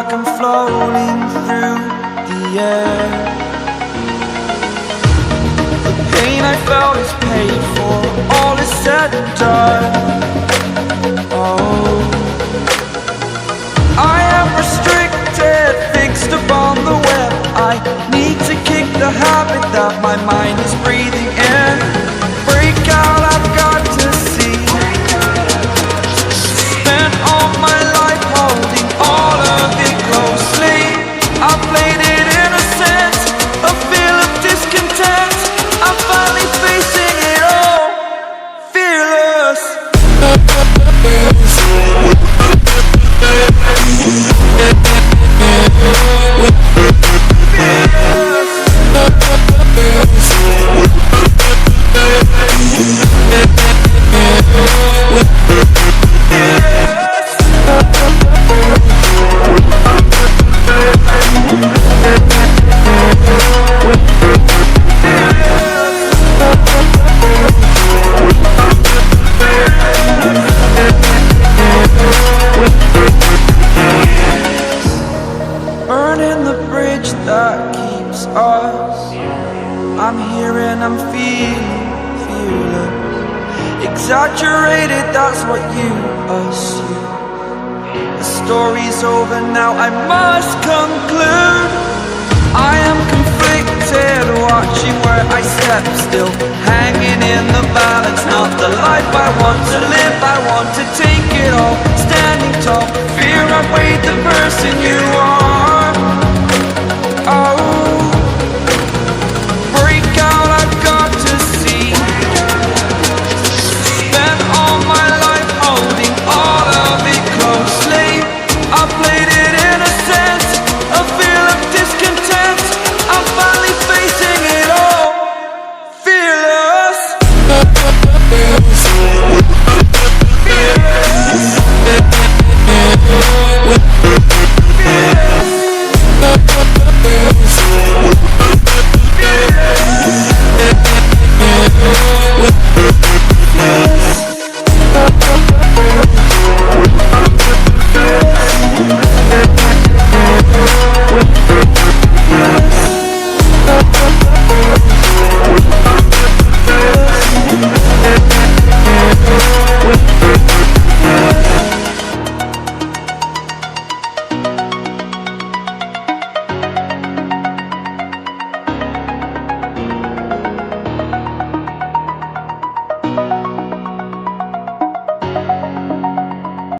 like I'm floating through the air. The pain I felt is paid for, all is said and done. Oh, I am restricted, fixed upon the web. I need to kick the habit that my mind is breathing in. Break out, I've got to see. Spent all my life holding all of it closely. I played it innocent, a feel of discontent. I'm finally facing it all, fearless. Burning the bridge that keeps us. I'm here and I'm feeling fearless. Exaggerated, that's what you assume. The story's over now, I must conclude. I am conflicted, watching where I step still, hanging in the balance. Not the life I want to live, I want to take it all. Standing tall, fear I've weighed the person you are.